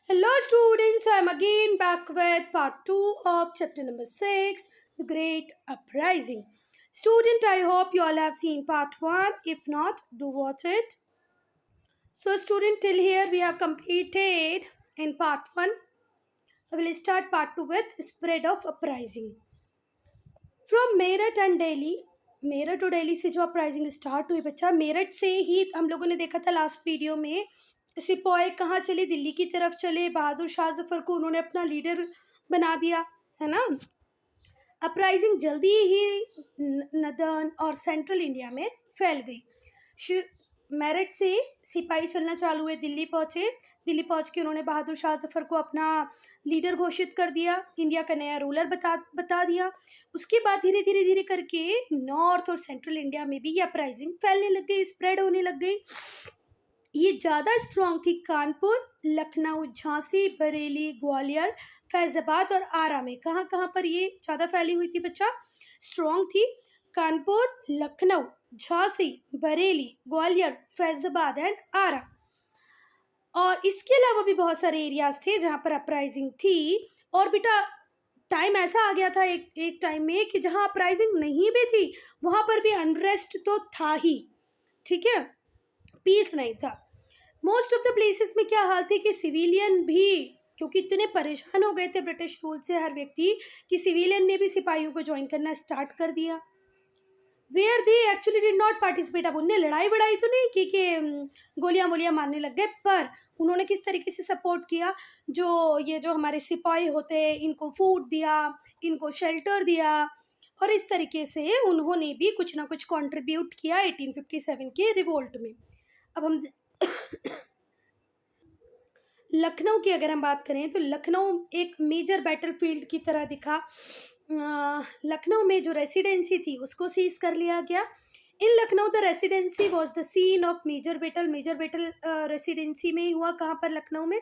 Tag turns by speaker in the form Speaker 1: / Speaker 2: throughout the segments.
Speaker 1: Hello students, I am again back with part 2 of chapter number 6, The Great Uprising. Student, I hope you all have seen part 1. If not, do watch it. So student, till here we have completed in part 1. I will start part 2 with Spread of Uprising. From Meerut and Delhi, Meerut और दिल्ली से जो uprising start हुई बच्चा, मेरठ से ही हम लोगों ने देखा था लास्ट वीडियो में। सिपाही कहाँ चले? दिल्ली की तरफ चले। बहादुर शाह जफर को उन्होंने अपना लीडर बना दिया, है ना। अपराइजिंग जल्दी ही नदर्न और सेंट्रल इंडिया में फैल गई। मेरठ से सिपाही चलना चालू हुए, दिल्ली पहुंचे। दिल्ली पहुंच के उन्होंने बहादुर शाह जफर को अपना लीडर घोषित कर दिया, इंडिया का नया रूलर बता दिया। उसके बाद धीरे धीरे धीरे करके नॉर्थ और सेंट्रल इंडिया में भी ये अपराइजिंग फैलने लग गई, स्प्रेड होने लग गई। ये ज़्यादा स्ट्रॉन्ग थी कानपुर, लखनऊ, झांसी, बरेली, ग्वालियर, फैजाबाद और आरा में। कहाँ कहाँ पर ये ज़्यादा फैली हुई थी बच्चा? स्ट्रॉन्ग थी कानपुर, लखनऊ, झांसी, बरेली, ग्वालियर, फैजाबाद एंड आरा। और इसके अलावा भी बहुत सारे एरियाज थे जहाँ पर अपराइजिंग थी। और बेटा टाइम ऐसा आ गया था एक टाइम में कि जहाँ अपराइजिंग नहीं भी थी वहाँ पर भी अनरेस्ट तो था ही, ठीक है, पीस नहीं था। मोस्ट ऑफ द प्लेसेस में क्या हाल थी कि सिविलियन भी, क्योंकि इतने परेशान हो गए थे ब्रिटिश रूल से हर व्यक्ति, कि सिविलियन ने भी सिपाहियों को ज्वाइन करना स्टार्ट कर दिया। Where they actually did not participate. अब उनने लड़ाई बड़ाई तो नहीं की कि गोलियां वोलियां मारने लग गए, पर उन्होंने किस तरीके से सपोर्ट किया? जो हमारे सिपाही होते हैं, इनको फूड दिया, इनको शेल्टर दिया, और इस तरीके से उन्होंने भी कुछ ना कुछ कंट्रीब्यूट किया 1857 के रिवोल्ट में। अब हम लखनऊ की अगर हम बात करें तो लखनऊ एक मेजर बैटलफील्ड की तरह दिखा। लखनऊ में जो रेसिडेंसी थी उसको सीज कर लिया गया। In Lucknow the residency was the scene of major battle residency में ही हुआ। कहाँ पर? लखनऊ में,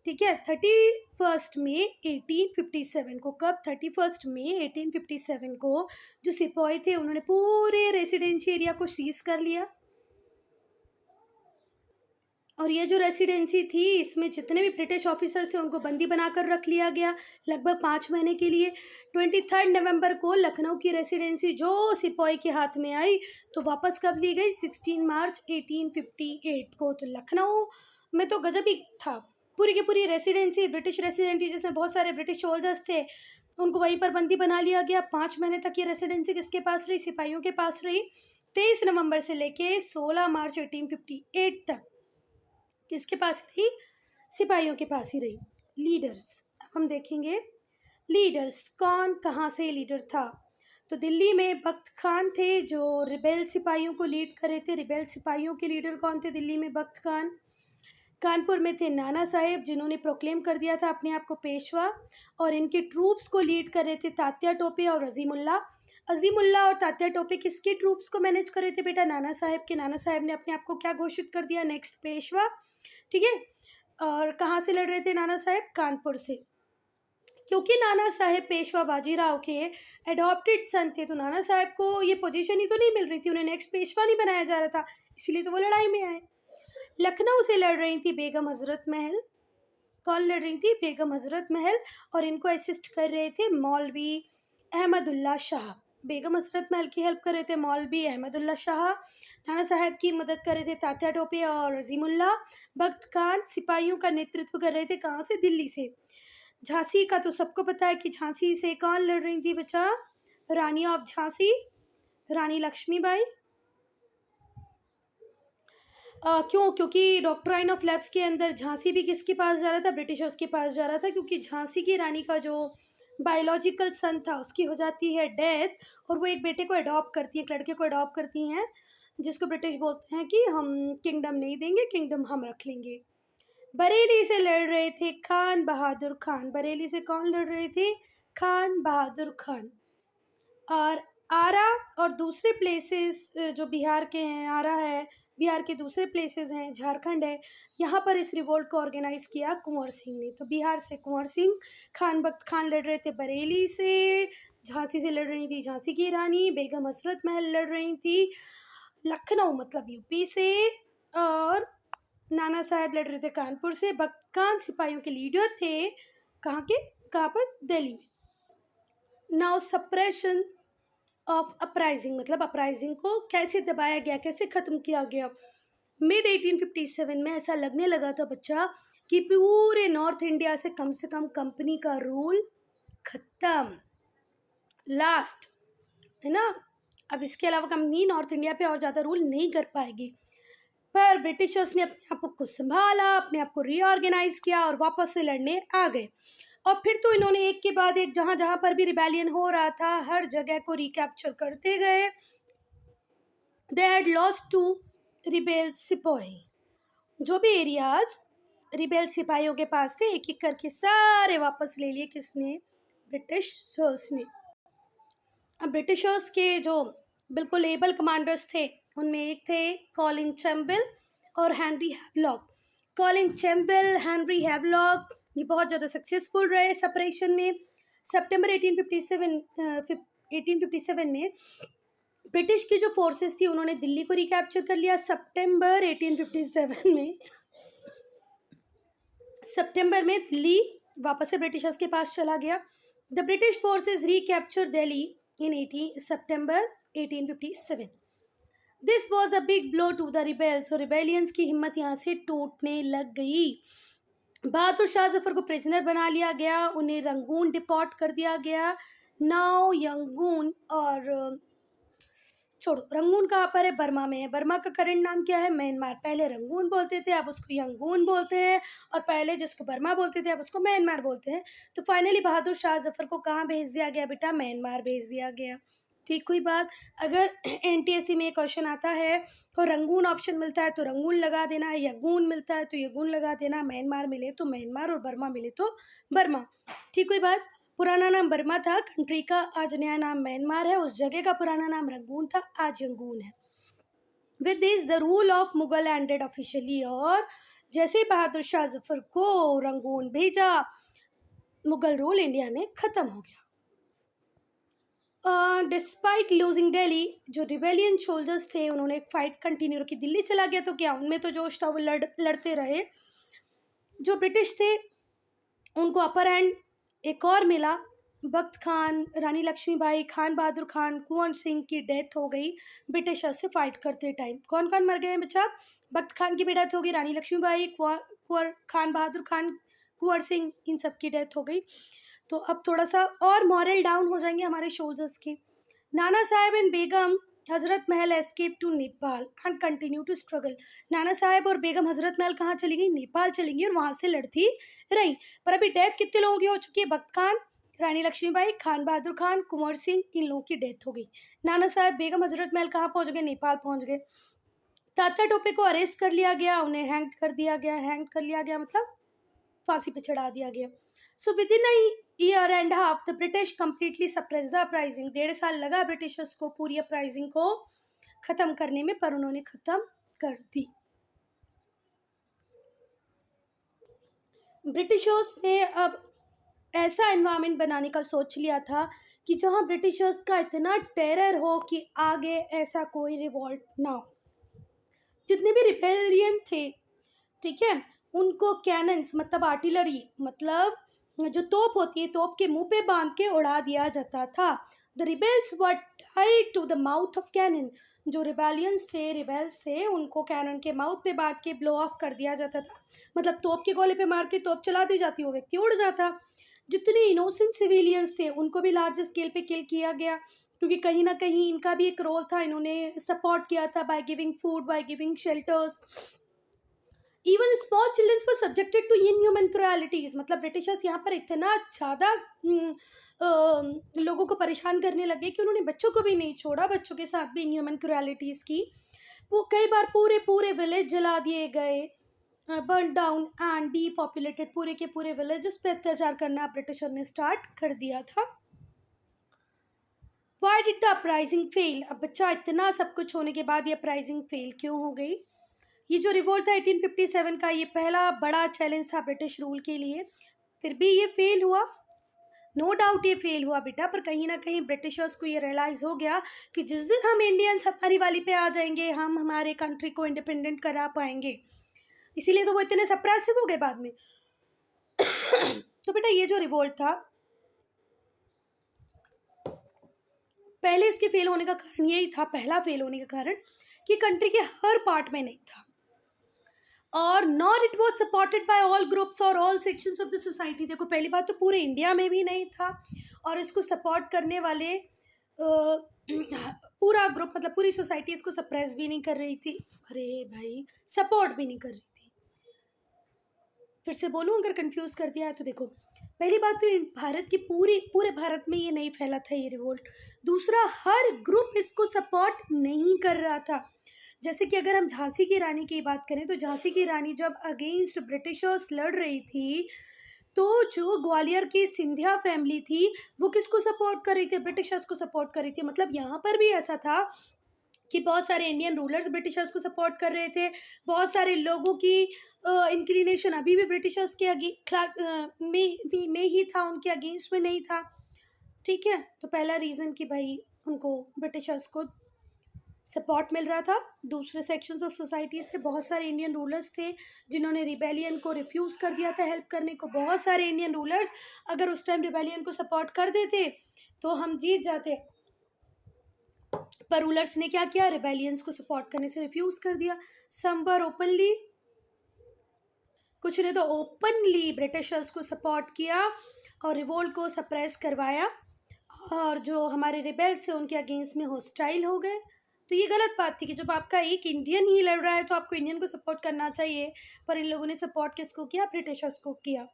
Speaker 1: ठीक है। 31 मई 1857 को, कब? 31 मई 1857 को जो सिपाही थे उन्होंने पूरे रेसिडेंसी एरिया को सीज कर लिया। और ये जो रेसिडेंसी थी इसमें जितने भी ब्रिटिश ऑफिसर्स थे उनको बंदी बनाकर रख लिया गया लगभग 5 महीने के लिए। 23 नवंबर को लखनऊ की रेसिडेंसी जो सिपाही के हाथ में आई तो वापस कब ली गई? 16 मार्च 1858 को। तो लखनऊ में तो गजब ही था। पूरी की पूरी रेसिडेंसी, ब्रिटिश रेसिडेंसी जिसमें बहुत सारे ब्रिटिश सोल्जर्स थे, उनको वहीं पर बंदी बना लिया गया। 5 महीने तक ये रेसिडेंसी किसके पास रही? सिपाहियों के पास रही। 23 नवंबर से लेके 16 मार्च 1858 तक किसके पास रही? सिपाहियों के पास ही रही। लीडर्स, अब हम देखेंगे लीडर्स कौन कहाँ से लीडर था। तो दिल्ली में बख्त खान थे जो रिबेल सिपाहियों को लीड कर रहे थे। रिबेल सिपाहियों के लीडर कौन थे दिल्ली में? बख्त खान। कानपुर में थे नाना साहेब जिन्होंने प्रोक्लेम कर दिया था अपने आप को पेशवा, और इनके ट्रूप्स को लीड कर रहे थे तात्या टोपे और अजीमुल्ला। अजीमुल्ला और तात्या टोपे किसके ट्रूप्स को मैनेज कर रहे थे बेटा? नाना साहेब के। नाना साहेब ने अपने आप को क्या घोषित कर दिया? नेक्स्ट पेशवा, ठीक है। और कहाँ से लड़ रहे थे नाना साहेब? कानपुर से। क्योंकि नाना साहेब पेशवा बाजीराव के एडॉप्टेड सन थे तो नाना साहेब को ये पोजीशन ही तो नहीं मिल रही थी, उन्हें नेक्स्ट पेशवा नहीं बनाया जा रहा था, इसलिए तो वो लड़ाई में आए। लखनऊ से लड़ रही थी बेगम हजरत महल। कौन लड़ रही थी? बेगम हजरत महल। और इनको असिस्ट कर रहे थे मौलवी अहमदुल्ला शाह। बेगम हजरत महल की हेल्प कर रहे थे मौलवी अहमदुल्ला शाह। नाना साहब की मदद कर रहे थे तात्या टोपे और अजीमुल्ला। बख्त खान सिपाहियों का नेतृत्व कर रहे थे। कहाँ से? दिल्ली से। झांसी का तो सबको पता है कि झांसी से कौन लड़ रही थी बच्चा? रानी ऑफ झांसी, रानी लक्ष्मीबाई। क्यों? क्योंकि डॉक्ट्राइन ऑफ लैप्स के अंदर झांसी भी किसके पास जा रहा था? ब्रिटिशर्स के पास जा रहा था, क्योंकि झांसी की रानी का जो बायोलॉजिकल सन था उसकी हो जाती है डेथ, और वो एक बेटे को अडॉप्ट करती है, एक लड़के को अडॉप्ट करती हैं, जिसको ब्रिटिश बोलते हैं कि हम किंगडम नहीं देंगे, किंगडम हम रख लेंगे। बरेली से लड़ रहे थे खान बहादुर खान। बरेली से कौन लड़ रहे थे? खान बहादुर खान। और आरा और दूसरे प्लेसेस जो बिहार के हैं, आरा है, बिहार के दूसरे प्लेसेस हैं, झारखंड है, यहाँ पर इस रिवोल्ट को ऑर्गेनाइज किया कुंवर सिंह ने। तो बिहार से कुंवर सिंह, खान बख्त खान लड़ रहे थे बरेली से, झांसी से लड़ रही थी झांसी की रानी, बेगम हसरत महल लड़ रही थी लखनऊ मतलब यूपी से, और नाना साहब लड़ रहे थे कानपुर से, बख्त खान सिपाहियों के लीडर थे। कहाँ के? कहाँ पर? दिल्ली में। नाउ सप्रेशन ऑफ अपराइजिंग, मतलब अपराइजिंग को कैसे दबाया गया, कैसे खत्म किया गया। मिड 1857 में ऐसा लगने लगा था बच्चा कि पूरे नॉर्थ इंडिया से कम कंपनी का रूल खत्म, लास्ट, है ना। अब इसके अलावा कंपनी नॉर्थ इंडिया पे और ज़्यादा रूल नहीं कर पाएगी। पर ब्रिटिशर्स ने अपने आप को संभाला, अपने आप को रीऑर्गेनाइज किया और वापस से लड़ने आ गए। और फिर तो इन्होंने एक के बाद एक, जहाँ जहाँ पर भी रिबेलियन हो रहा था, हर जगह को रिकैप्चर करते गए। They had lost to rebel sipahi, जो भी एरियाज रिबेल सिपाहियों के पास थे, एक एक करके सारे वापस ले लिए। किसने? ब्रिटिशर्स ने। अब ब्रिटिशर्स के जो बिल्कुल एबल कमांडर्स थे, उनमें एक थे कॉलिन चैम्बल और Henry Havelock. Colin chamber, Henry Havelock, ये बहुत ज़्यादा सक्सेसफुल रहे सेपरेशन में। सितंबर 1857 में ब्रिटिश की जो फोर्सेस थी उन्होंने दिल्ली को रिकैप्चर कर लिया। सितंबर में दिल्ली वापस से ब्रिटिशर्स के पास चला गया। The British forces recapture Delhi in September 1857। This was a big blow to the rebels, और रिबेलियंस की हिम्मत यहाँ से टूटने लग गई। बहादुर शाह जफर को प्रिजनर बना लिया गया, उन्हें रंगून डिपोर्ट कर दिया गया। नाउ यंगून, और छोड़ो, रंगून कहाँ पर है? बर्मा में है। बर्मा का करंट नाम क्या है? म्यांमार। पहले रंगून बोलते थे, अब उसको यंगून बोलते हैं, और पहले जिसको बर्मा बोलते थे अब उसको म्यांमार बोलते हैं। तो फाइनली बहादुर शाह जफर को कहाँ भेज दिया गया बेटा? म्यांमार भेज दिया गया। ठीक हुई बात। अगर एनटीएससी में क्वेश्चन आता है और रंगून ऑप्शन मिलता है तो रंगून लगा देना, यंगून मिलता है तो यंगून लगा देना, म्यांमार मिले तो म्यांमार और बर्मा मिले तो बर्मा। ठीक हुई बात। पुराना नाम बर्मा था कंट्री का, आज नया नाम म्यांमार है। उस जगह का पुराना नाम रंगून था, आज यंगून है। With this the rule of Mughal ended officially, और जैसे बहादुर शाह जफर को रंगून भेजा, मुगल रूल इंडिया में खत्म हो गया। डिस्पाइट लूजिंग दिल्ली, जो रिबेलियन सोल्जर्स थे उन्होंने एक फाइट कंटिन्यू रखी। दिल्ली चला गया तो क्या, उनमें तो जोश था, वो लड़ते रहे। जो ब्रिटिश थे उनको अपर हैंड एक और मिला। बख्त खान, रानी लक्ष्मीबाई, खान बहादुर खान, कुंवर सिंह की डेथ हो गई ब्रिटिशर्स से फाइट करते टाइम। कौन कौन मर गए हैं बच्चा? बख्त खान की भी डेथ हो गई, रानी लक्ष्मीबाई, कुंवर खान बहादुर खान, कुंवर सिंह, इन सब की डेथ हो गई। तो अब थोड़ा सा और मॉरल डाउन हो जाएंगे हमारे सोल्जर्स के। Nana Saheb and Begum Hazrat Mahal escape to Nepal and continue to struggle. Nana Sahib और बेगम हजरत महल कहाँ चली गई? नेपाल चली गई, और वहां से लड़ती रही। पर अभी डेथ कितने लोगों की हो चुकी है? बख्त खान, रानी लक्ष्मीबाई, खान बहादुर खान, कुंवर सिंह, इन लोगों की डेथ हो गई। नाना साहेब बेगम हजरत महल कहाँ पहुंच गए? नेपाल पहुंच गए। तात्या टोपे को अरेस्ट कर लिया गया, उन्हें हैंग कर दिया गया। हैंग कर लिया गया मतलब फांसी पे चढ़ा दिया गया। So with in year and half the British completely suppress the uprising. 1.5 साल लगा ब्रिटिशर्स को पूरी अपराइजिंग को खत्म करने में, पर उन्होंने खत्म कर दी। ब्रिटिशर्स ने अब ऐसा एनवायरनमेंट बनाने का सोच लिया था कि जहां ब्रिटिशर्स का इतना टेरर हो कि आगे ऐसा कोई रिवॉल्ट ना हो। जितने भी रिबेलियन थे, ठीक है, उनको कैनन्स मतलब आर्टिलरी, मतलब जो तोप होती है, तोप के मुंह पे बांध के उड़ा दिया जाता था। The rebels were tied to the mouth of cannon. जो रिबेल्स थे उनको कैनन के माउथ पे बांध के ब्लो ऑफ कर दिया जाता था। मतलब तोप के गोले पे मार के तोप चला दी जाती, वो व्यक्ति उड़ जाता। जितने इनोसेंट सिविलियंस थे उनको भी लार्ज स्केल पे किल किया गया, क्योंकि कहीं ना कहीं इनका भी एक रोल था, इन्होंने सपोर्ट किया था by giving food, by giving shelters. Even small childrens were subjected to inhuman cruelties. मतलब ब्रिटिशर्स यहाँ पर इतना ज़्यादा लोगों को परेशान करने लगे कि उन्होंने बच्चों को भी नहीं छोड़ा, बच्चों के साथ भी इनह्यूमन क्रुएलिटीज की। वो कई बार पूरे पूरे विलेज जला दिए गए, बर्न डाउन एंड डीपॉपुलेटेड, पूरे के पूरे विलेजेस पे अत्याचार करना ब्रिटिशर ने स्टार्ट कर दिया था। Why did the uprising fail? अब बच्चा इतना सब कुछ होने के बाद ये अपराइजिंग फेल क्यों हो गई? ये जो रिवोल्ट था 1857 का, ये पहला बड़ा चैलेंज था ब्रिटिश रूल के लिए। फिर भी ये फेल हुआ, नो डाउट ये फेल हुआ बेटा, पर कहीं ना कहीं ब्रिटिशर्स को ये रियलाइज हो गया कि जिस दिन हम इंडियंस हमारी वाली पे आ जाएंगे, हम हमारे कंट्री को इंडिपेंडेंट करा पाएंगे। इसीलिए तो वो इतने सप्रेसिव हो गए बाद में। तो बेटा ये जो रिवोल्ट था, पहले इसके फेल होने का कारण यही था, पहला फेल होने का कारण कि कंट्री के हर पार्ट में नहीं था, और nor it was supported by all groups और all sections of the society. देखो पहली बात तो पूरे इंडिया में भी नहीं था, और इसको सपोर्ट करने वाले पूरा ग्रुप मतलब पूरी सोसाइटी इसको सप्रेस भी नहीं कर रही थी, अरे भाई सपोर्ट भी नहीं कर रही थी। फिर से बोलूँ अगर कंफ्यूज कर दिया है तो देखो, पहली बात तो भारत की पूरे भारत में ये नहीं फैला था ये रिवोल्ट। दूसरा, हर ग्रुप इसको सपोर्ट नहीं कर रहा था। जैसे कि अगर हम झांसी की रानी की बात करें तो झांसी की रानी जब अगेंस्ट ब्रिटिशर्स लड़ रही थी, तो जो ग्वालियर की सिंधिया फैमिली थी वो किसको सपोर्ट कर रही थी? ब्रिटिशर्स को सपोर्ट कर रही थी। मतलब यहाँ पर भी ऐसा था कि बहुत सारे इंडियन रूलर्स ब्रिटिशर्स को सपोर्ट कर रहे थे, बहुत सारे लोगों की इंक्लिनेशन अभी भी ब्रिटिशर्स के में ही था, उनके अगेंस्ट में नहीं था। ठीक है, तो पहला रीज़न कि भाई उनको ब्रिटिशर्स को सपोर्ट मिल रहा था। दूसरे सेक्शंस ऑफ सोसाइटी से बहुत सारे इंडियन रूलर्स थे जिन्होंने रिबेलियन को रिफ्यूज़ कर दिया था हेल्प करने को। बहुत सारे इंडियन रूलर्स अगर उस टाइम रिबेलियन को सपोर्ट कर देते तो हम जीत जाते, पर रूलर्स ने क्या किया? रिबेलियंस को सपोर्ट करने से रिफ्यूज़ कर दिया। सम वर ओपनली, कुछ ने तो ओपनली ब्रिटिशर्स को सपोर्ट किया और रिवोल्ट को सप्रेस करवाया, और जो हमारे रिबेल्स थे उनके अगेंस्ट में हॉस्टाइल हो गए। तो ये गलत बात थी कि जब आपका एक इंडियन ही लड़ रहा है तो आपको इंडियन को सपोर्ट करना चाहिए, पर इन लोगों ने सपोर्ट किसको किया? ब्रिटिशर्स को किया।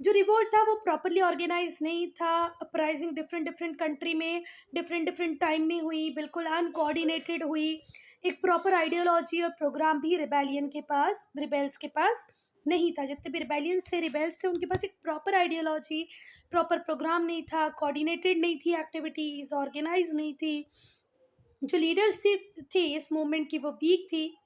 Speaker 1: जो रिवोल्ट था वो प्रॉपरली ऑर्गेनाइज नहीं था। अपराइजिंग डिफरेंट डिफरेंट कंट्री में डिफरेंट डिफरेंट टाइम में हुई, बिल्कुल अनकोऑर्डिनेटेड हुई। एक प्रॉपर आइडियोलॉजी और प्रोग्राम भी रिबेल्स के पास नहीं था। जितने भी रिबेल्स थे उनके पास एक प्रॉपर आइडियोलॉजी, प्रॉपर प्रोग्राम नहीं था, कोऑर्डिनेटेड नहीं थी एक्टिविटीज़, ऑर्गेनाइज नहीं थी। जो लीडर्स थे इस मूवमेंट की वो वीक थी।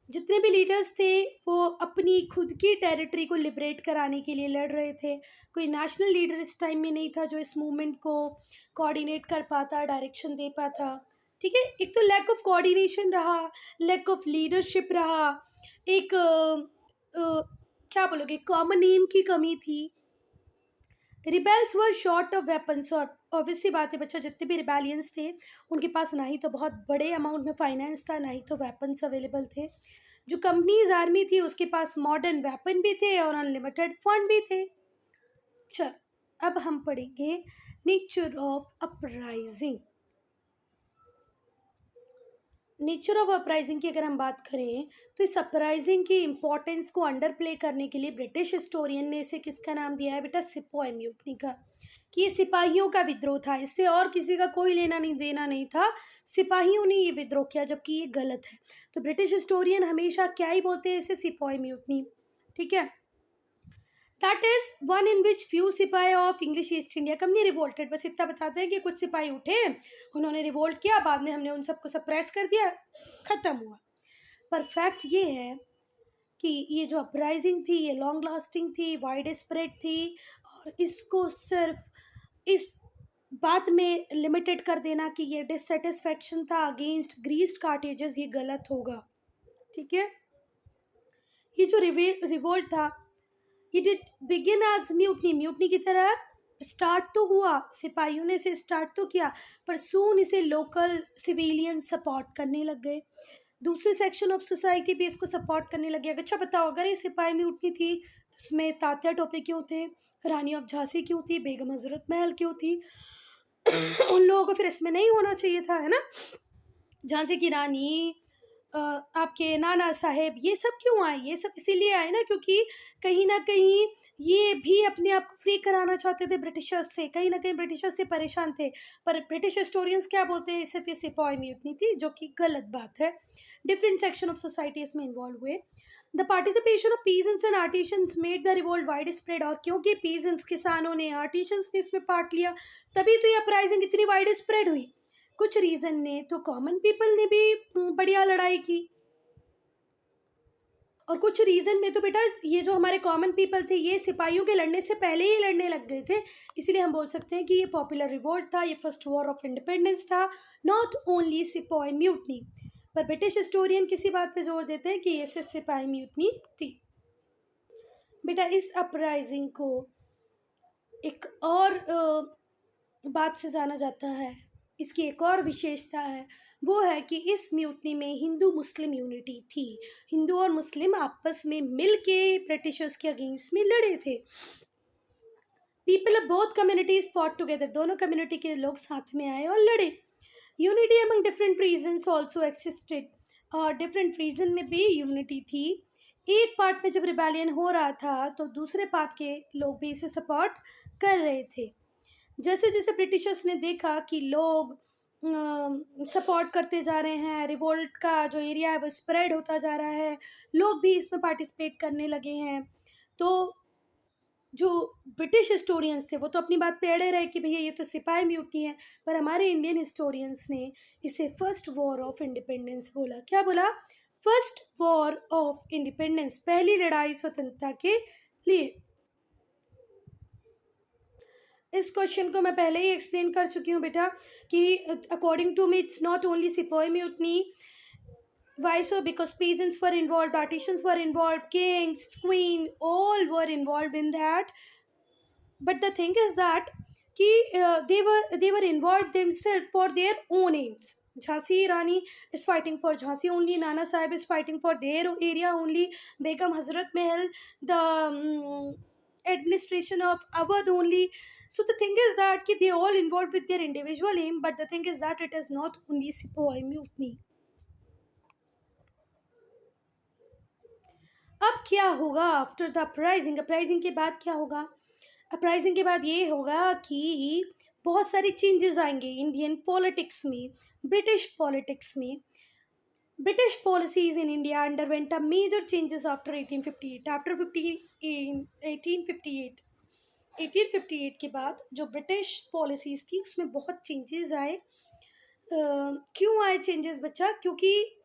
Speaker 1: जितने भी लीडर्स थे वो अपनी खुद की टेरिटरी को लिबरेट कराने के लिए लड़ रहे थे। कोई नेशनल लीडर इस टाइम में नहीं था जो इस मूवमेंट को कोऑर्डिनेट कर पाता, डायरेक्शन दे पाता। ठीक है, एक तो लैक ऑफ कोऑर्डिनेशन रहा, लैक ऑफ लीडरशिप रहा, एक क्या बोलोगे, कॉमन एम की कमी थी। Rebels were short of weapons, और ऑब्वियसली बात है बच्चा, जितने भी रिबेलियंस थे उनके पास ना ही तो बहुत बड़े अमाउंट में फाइनेंस था, ना ही तो वेपन्स अवेलेबल थे। जो कंपनीज आर्मी थी उसके पास मॉडर्न वेपन भी थे और अनलिमिटेड फंड भी थे। चल अब हम पढ़ेंगे nature of uprising. Nature of uprising की अगर हम बात करें तो इस अपराइजिंग की इंपॉर्टेंस को अंडर प्ले करने के लिए ब्रिटिश हिस्टोरियन ने इसे किसका नाम दिया है बेटा? सिपॉय म्यूटनी का। कि ये सिपाहियों का विद्रोह था, इससे और किसी का कोई लेना नहीं देना नहीं था, सिपाहियों ने ये विद्रोह किया, जबकि ये गलत है। तो ब्रिटिश हिस्टोरियन हमेशा क्या ही बोलते हैं इसे? Sepoy mutiny. ठीक है, that is one in which few sipahi of English East India Company revolted. बस इतना बताते हैं कि कुछ सिपाही उठे, उन्होंने रिवोल्ट किया, बाद में हमने उन सबको सप्रेस कर दिया, खत्म हुआ। पर फैक्ट ये है कि ये जो अपराइजिंग थी ये लॉन्ग लास्टिंग थी, वाइड स्प्रेड थी, और इसको सिर्फ इस बात में लिमिटेड कर देना कि ये डिससेटिस्फैक्शन था अगेंस्ट ग्रीस्ड कार्टेजेस, ये गलत होगा। ठीक है, ये जो रिवोल्ट था ये डिड बिगिन एज म्यूटनी की तरह स्टार्ट तो हुआ, सिपाहियों ने इसे स्टार्ट तो किया, पर सून इसे लोकल सिविलियन सपोर्ट करने लग गए। दूसरे सेक्शन ऑफ सोसाइटी भी इसको सपोर्ट करने लगे। अच्छा बताओ, अगर ये सिपाही म्यूटनी थी तो उसमें तात्या टोपे क्यों थे, रानी ऑफ झांसी क्यों थी, बेगम हजरत महल क्यों थी? उन लोगों को फिर इसमें नहीं होना चाहिए था, है ना? झांसी की रानी, आपके नाना साहेब, ये सब क्यों आए? ये सब इसीलिए आए ना क्योंकि कहीं ना कहीं ये भी अपने आप को फ्री कराना चाहते थे ब्रिटिशर्स से, कहीं ना कहीं ब्रिटिशर्स से परेशान थे। पर ब्रिटिश हिस्टोरियंस क्या बोलते हैं? सिर्फ ये सिपाही म्यूटनी थी, जो कि गलत बात है। डिफरेंट सेक्शन ऑफ सोसाइटी इसमें इन्वॉल्व हुए। The participation of peasants and artisans made the revolt wide spread, और क्योंकि पीजेंट्स किसानों ने, आर्टिशंस ने इसमें पार्ट लिया, तभी तो ये अपराइजिंग इतनी वाइड स्प्रेड हुई। कुछ रीजन ने तो कॉमन पीपल ने भी बढ़िया लड़ाई की, और कुछ रीजन में तो बेटा ये जो हमारे कॉमन पीपल थे ये सिपाहियों के लड़ने से पहले ही लड़ने लग गए थे। इसलिए हम बोल सकते हैं कि ये पॉपुलर रिवोल्ट था, ये फर्स्ट वॉर ऑफ इंडिपेंडेंस था, नॉट ओनली सिपॉय म्यूटनी। पर ब्रिटिश हिस्टोरियन किसी बात पे जोर देते हैं कि ये सिर्फ सिपाही म्यूटनी थी। बेटा इस अपराइजिंग को एक और बात से जाना जाता है, इसकी एक और विशेषता है, वो है कि इस म्यूटनी में हिंदू मुस्लिम यूनिटी थी। हिंदू और मुस्लिम आपस में मिल के ब्रिटिशर्स के अगेंस्ट में लड़े थे। People of both communities fought together, दोनों कम्युनिटी के लोग साथ में आए और लड़े। Unity among different regions also existed, और डिफरेंट रीजन में भी यूनिटी थी। एक पार्ट में जब रिबेलियन हो रहा था तो दूसरे पार्ट के लोग भी इसे सपोर्ट कर रहे थे। जैसे जैसे ब्रिटिशर्स ने देखा कि लोग सपोर्ट करते जा रहे हैं, रिवोल्ट का जो एरिया है वो स्प्रेड होता जा रहा है, लोग भी इसमें पार्टिसिपेट करने लगे हैं, तो जो ब्रिटिश हिस्टोरियंस थे वो तो अपनी बात पे अड़े रहे कि भैया ये तो सिपाही म्यूटनी है, पर हमारे इंडियन हिस्टोरियंस ने इसे फर्स्ट वॉर ऑफ इंडिपेंडेंस बोला। क्या बोला? फर्स्ट वॉर ऑफ इंडिपेंडेंस, पहली लड़ाई स्वतंत्रता के लिए। इस क्वेश्चन को मैं पहले ही एक्सप्लेन कर चुकी हूँ बेटा कि according to me it's not only sipahi mutiny. Why so? Because peasants were involved, artisans were involved, kings, queen, all were involved in that. But the thing is that कि they were involved themselves for their own aims. Jhansi Rani is fighting for Jhansi only, Nana Sahib is fighting for their area only, Begum Hazrat Mahal, the administration of Awadh only. So the thing is that कि they all involved with their individual aim, but the thing is that it is not only Sepoy mutiny. अब क्या होगा after the uprising? Uprising के बाद क्या होगा? Uprising के बाद ये होगा कि बहुत सारी चेंजेस आएंगे इंडियन पॉलिटिक्स में, ब्रिटिश पॉलिटिक्स में। British policies in India underwent a major changes after 1858। After 1858 के बाद जो ब्रिटिश पॉलिसीज थी उसमें बहुत चेंजेस आए। क्यों आए चेंजेस बच्चा? क्योंकि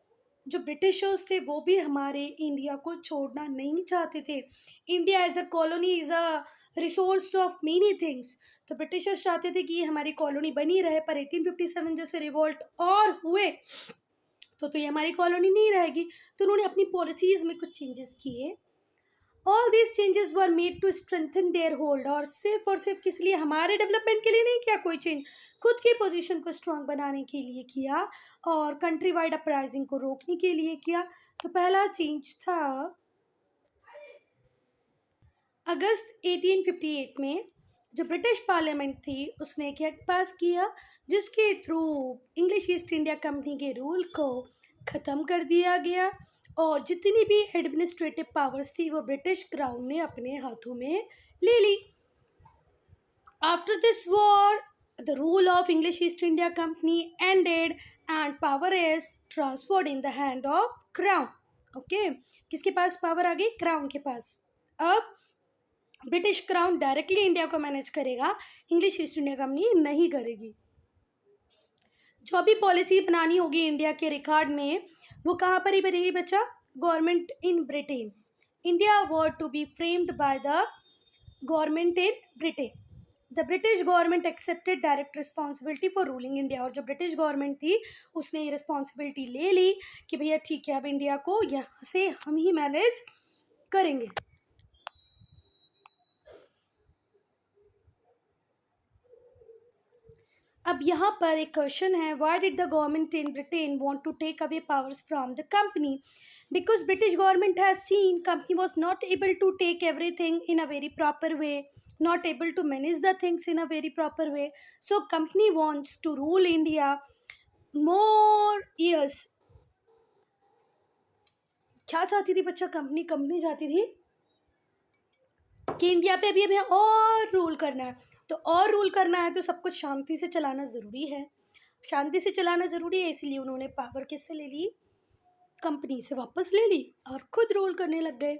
Speaker 1: जो ब्रिटिशर्स थे वो भी हमारे इंडिया को छोड़ना नहीं चाहते थे। India as a colony is a resource of many things, तो ब्रिटिशर्स चाहते थे कि ये हमारी कॉलोनी बनी रहे, पर 1857 जैसे रिवोल्ट और हुए तो ये हमारी कॉलोनी नहीं रहेगी, तो उन्होंने अपनी पॉलिसीज़ में कुछ चेंजेस किए। All these changes were made to strengthen their hold, और सिर्फ किस लिए? हमारे डेवलपमेंट के लिए नहीं किया कोई चेंज, खुद की पोजीशन को स्ट्रांग बनाने के लिए किया और कंट्री वाइड अपराइजिंग को रोकने के लिए किया। तो पहला चेंज था अगस्त 1858 में जो ब्रिटिश पार्लियामेंट थी उसने एक एक्ट पास किया जिसके through English East India company के रूल को ख़त्म कर दिया गया और जितनी भी एडमिनिस्ट्रेटिव पावर्स थी वो ब्रिटिश क्राउन ने अपने हाथों में ले ली। After this war the rule of English East India Company ended and power is transferred in the hand of crown. Okay, किसके पास पावर आ गई? क्राउन के पास। अब ब्रिटिश क्राउन डायरेक्टली इंडिया को मैनेज करेगा, इंग्लिश ईस्ट इंडिया कंपनी नहीं करेगी। जो भी पॉलिसी बनानी होगी इंडिया के रिकॉर्ड में वो कहाँ पर ही बनेगी बच्चा? Government in Britain. India was to be framed by the government in Britain. The British government accepted direct responsibility for ruling India, और जो ब्रिटिश गवर्नमेंट थी उसने ये रिस्पॉन्सिबिलिटी ले ली कि भैया ठीक है अब इंडिया को यहाँ से हम ही मैनेज करेंगे। अब यहाँ पर एक क्वेश्चन है, why did the government in Britain want to take away powers from the company? Because British government has seen company was not able to take everything in a very proper way, not able to manage the things in a very proper way, so company wants to rule India more years. क्या चाहती थी बच्चा company चाहती थी कि India पे अभी हमें और रूल करना है, तो और रूल करना है तो सब कुछ शांति से चलाना ज़रूरी है, शांति से चलाना ज़रूरी है, इसलिए उन्होंने पावर किससे ले ली? कंपनी से वापस ले ली और खुद रूल करने लग गए।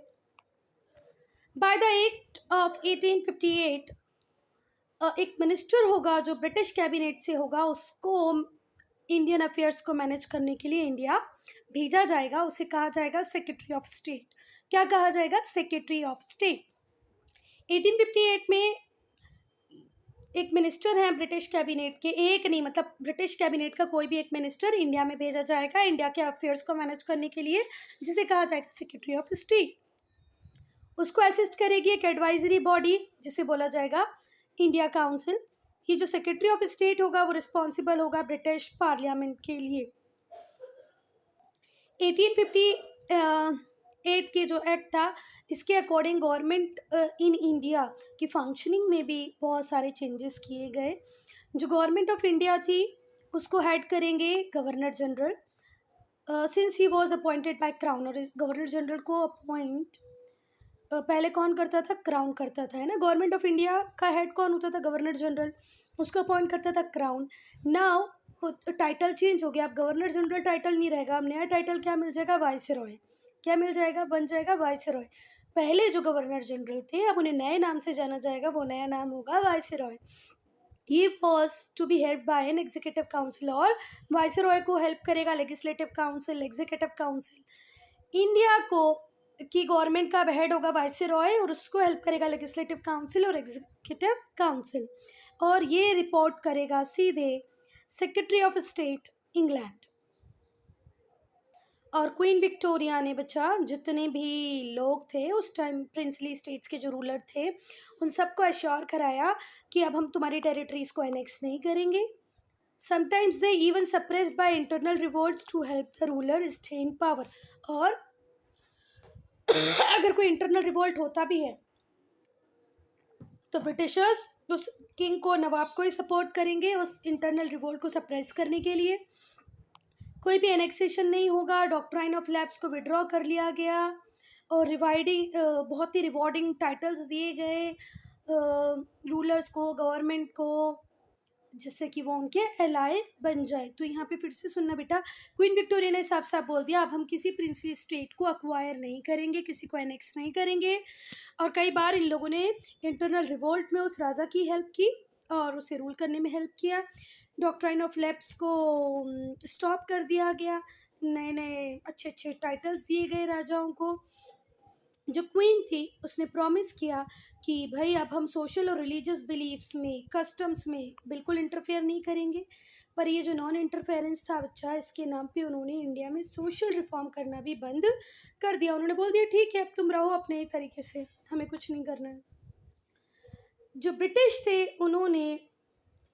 Speaker 1: बाय द एक्ट ऑफ 1858 एक मिनिस्टर होगा जो ब्रिटिश कैबिनेट से होगा, उसको इंडियन अफेयर्स को मैनेज करने के लिए इंडिया भेजा जाएगा, उसे कहा जाएगा सेक्रेटरी ऑफ स्टेट। क्या कहा जाएगा? Secretary of state. 1858 में एक मिनिस्टर हैं ब्रिटिश कैबिनेट के, एक नहीं मतलब ब्रिटिश कैबिनेट का कोई भी एक मिनिस्टर इंडिया में भेजा जाएगा इंडिया के अफेयर्स को मैनेज करने के लिए, जिसे कहा जाएगा सेक्रेटरी ऑफ स्टेट। उसको असिस्ट करेगी एक एडवाइजरी बॉडी जिसे बोला जाएगा इंडिया काउंसिल। ये जो सेक्रेटरी ऑफ स्टेट होगा वो रिस्पॉन्सिबल होगा ब्रिटिश पार्लियामेंट के लिए। 1858 के जो एक्ट था, इसके अकॉर्डिंग गवर्नमेंट इन इंडिया की फंक्शनिंग में भी बहुत सारे चेंजेस किए गए। जो गवर्नमेंट ऑफ इंडिया थी उसको हेड करेंगे governor general, since he was appointed by crown. और इस गवर्नर जनरल को अपॉइंट पहले कौन करता था? क्राउन करता था, है ना। गवर्नमेंट ऑफ इंडिया का हेड कौन होता था? गवर्नर जनरल, उसको अपॉइंट करता था क्राउन। नाउ टाइटल चेंज हो गया, अब गवर्नर जनरल टाइटल नहीं रहेगा, अब नया टाइटल क्या मिल जाएगा? वाइसरॉय। क्या मिल जाएगा? बन जाएगा वाइसरॉय। पहले जो गवर्नर जनरल थे अब उन्हें नए नाम से जाना जाएगा, वो नया नाम होगा viceroy. He was to be help by an executive council, और वाइसरॉय को हेल्प करेगा legislative council, executive council. India को की गवर्नमेंट का हेड होगा वाइसरॉय और उसको हेल्प करेगा लेजिस्लेटिव काउंसिल और एग्जीक्यूटिव काउंसिल, और ये रिपोर्ट करेगा सीधे सेक्रेटरी ऑफ स्टेट इंग्लैंड। और क्वीन विक्टोरिया ने बच्चा जितने भी लोग थे उस टाइम प्रिंसली स्टेट्स के जो रूलर थे उन सबको एश्योर कराया कि अब हम तुम्हारी टेरिटरीज को एनेक्स नहीं करेंगे। Sometimes they even suppressed by internal revolts to help the ruler stay in power. और अगर कोई इंटरनल रिवोल्ट होता भी है तो ब्रिटिशर्स उस किंग को, नवाब को ही सपोर्ट करेंगे उस इंटरनल रिवोल्ट को सप्रेस करने के लिए। कोई भी एनेक्सेशन नहीं होगा। डॉक्ट्राइन ऑफ लैप्स को विड्रॉ कर लिया गया और रिवाइडिंग बहुत ही रिवॉर्डिंग टाइटल्स दिए गए रूलर्स को, गवर्नमेंट को, जिससे कि वो उनके एलाय बन जाए। तो यहाँ पे फिर से सुनना बेटा, क्वीन विक्टोरिया ने साफ साफ बोल दिया अब हम किसी प्रिंसली स्टेट को अक्वायर नहीं करेंगे, किसी को एनेक्स नहीं करेंगे। और कई बार इन लोगों ने इंटरनल रिवोल्ट में उस राजा की हेल्प की और उसे रूल करने में हेल्प किया। डॉक्ट्राइन ऑफ लैप्स को स्टॉप कर दिया गया, नए नए अच्छे अच्छे टाइटल्स दिए गए राजाओं को। जो क्वीन थी उसने प्रॉमिस किया कि भाई अब हम सोशल और रिलीजियस बिलीफ्स में, कस्टम्स में बिल्कुल इंटरफेयर नहीं करेंगे। पर ये जो नॉन इंटरफेरेंस था बच्चा, इसके नाम पे उन्होंने इंडिया में सोशल रिफॉर्म करना भी बंद कर दिया। उन्होंने बोल दिया ठीक है अब तुम रहो अपने तरीके से, हमें कुछ नहीं करना है। जो ब्रिटिश थे उन्होंने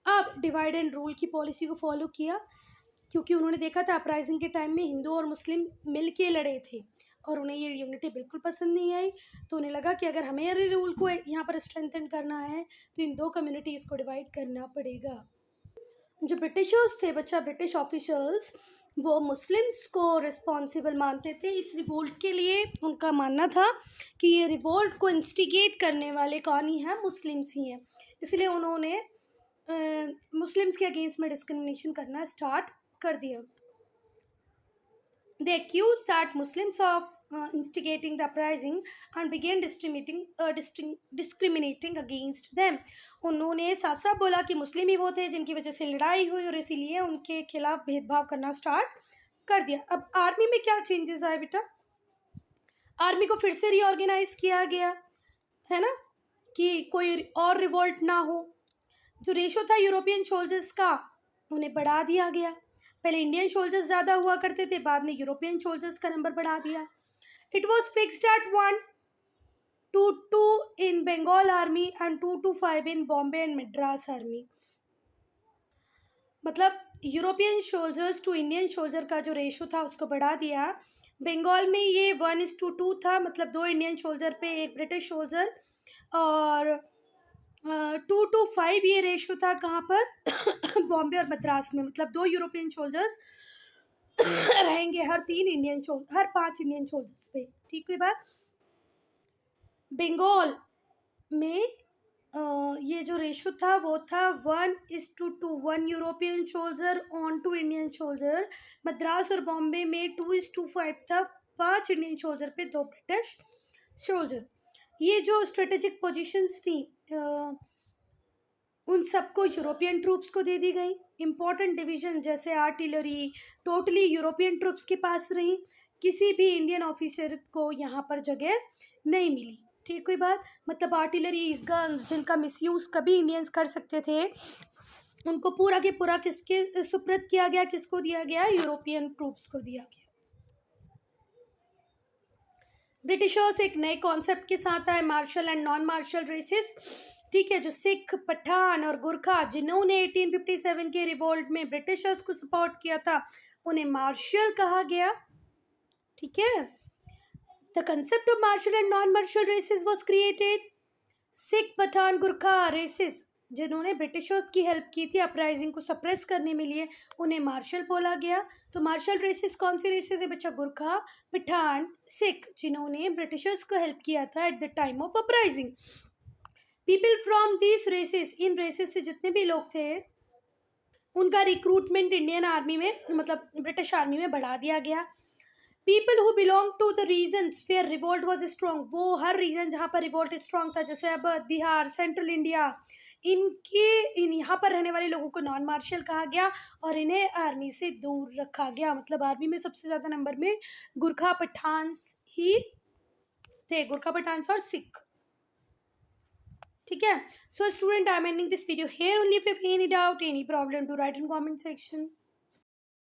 Speaker 1: अब डिवाइड एंड रूल की पॉलिसी को फॉलो किया, क्योंकि उन्होंने देखा था अपराइजिंग के टाइम में हिंदू और मुस्लिम मिल के लड़े थे और उन्हें ये यूनिटी बिल्कुल पसंद नहीं आई। तो उन्हें लगा कि अगर हमें रूल को यहाँ पर स्ट्रेंथन करना है तो इन दो कम्युनिटीज़ को डिवाइड करना पड़ेगा। जो ब्रिटिशर्स थे बच्चा, ब्रिटिश ऑफिशल्स, वो मुस्लिम्स को रिस्पॉन्सिबल मानते थे इस रिवोल्ट के लिए। उनका मानना था कि ये रिवोल्ट को इंस्टिगेट करने वाले कौन ही हैं? मुस्लिम्स ही हैं। इसलिए उन्होंने मुस्लिम्स के अगेंस्ट में डिस्क्रिमिनेशन करना स्टार्ट कर दिया। They accused that Muslims of instigating the uprising and began discriminating against them. उन्होंने साफ साफ बोला कि मुस्लिम ही वो थे जिनकी वजह से लड़ाई हुई और इसीलिए उनके खिलाफ भेदभाव करना स्टार्ट कर दिया। अब आर्मी में क्या चेंजेस आए बेटा? आर्मी को फिर से रीऑर्गेनाइज किया गया, है ना, कि कोई और रिवोल्ट ना हो। जो रेशो था यूरोपियन सोल्जर्स का उन्हें बढ़ा दिया गया। पहले इंडियन सोल्जर्स ज़्यादा हुआ करते थे, बाद में यूरोपियन सोल्जर्स का नंबर बढ़ा दिया। It was fixed at 1 to 2 in Bengal army and 2 to 5 in Bombay and Madras army. मतलब European soldiers to Indian soldier का जो रेशो था उसको बढ़ा दिया। बंगाल में ये 1:2 था, मतलब 2 इंडियन सोल्जर पे 1 ब्रिटिश सोल्जर, और 2 to 5 ये रेशो था कहाँ पर? बॉम्बे और मद्रास में, मतलब 2 यूरोपियन सोल्जर्स रहेंगे हर 5 इंडियन सोल्जर्स पे। ठीक हुई बात। बंगाल में ये जो रेशो था वो था 1:2, 1 European soldier on 2 Indian soldier. Madras और बॉम्बे में 2:5 था, 5 इंडियन सोल्जर पे 2 ब्रिटिश सोल्जर। ये जो स्ट्रेटेजिक पोजीशंस थी उन सबको यूरोपियन ट्रूप्स को दे दी गई। इंपॉर्टेंट डिवीजन जैसे आर्टिलरी टोटली यूरोपियन ट्रूप्स के पास रही, किसी भी इंडियन ऑफिसर को यहाँ पर जगह नहीं मिली। ठीक हुई बात। मतलब आर्टिलरीज गन्स जिनका मिसयूज कभी इंडियंस कर सकते थे, उनको पूरा के पूरा किसके सुपुर्द किया गया, किसको दिया गया, यूरोपियन ट्रूप्स को दिया गया। ब्रिटिशर्स एक नए कॉन्सेप्ट के साथ आए, martial and non martial races. ठीक है, जो सिख, पठान और गुरखा जिन्होंने 1857 के रिवोल्ट में ब्रिटिशर्स को सपोर्ट किया था, उन्हें मार्शल कहा गया। ठीक है, the concept of martial and non martial races was created. Sikh, Pathan, Gurkha races जिन्होंने ब्रिटिशर्स की हेल्प की थी अपराइजिंग को सप्रेस करने में लिए, उन्हें मार्शल बोला गया। तो मार्शल रेसेस कौन सी रेसेस है बच्चा? गुरखा, पठान, सिख, जिन्होंने ब्रिटिशर्स को हेल्प किया था at the time of uprising. People from this races, इन रेसेस से जितने भी लोग थे, उनका रिक्रूटमेंट इंडियन आर्मी में, मतलब ब्रिटिश आर्मी में बढ़ा दिया गया। People who belong to the regions where revolt was strong, वो हर रीजन जहाँ पर रिवोल्ट स्ट्रॉन्ग था, जैसे अब बिहार, सेंट्रल इंडिया, इन यहाँ पर रहने वाले लोगों को नॉन मार्शल कहा गया और इन्हें आर्मी से दूर रखा गया। मतलब आर्मी में सबसे ज्यादा नंबर में गुरखा पठान्स ही थे, गुरखा पठान्स और सिख। ठीक है, so student, I am ending this video here only. If you have any doubt, any problem, to write in comment section.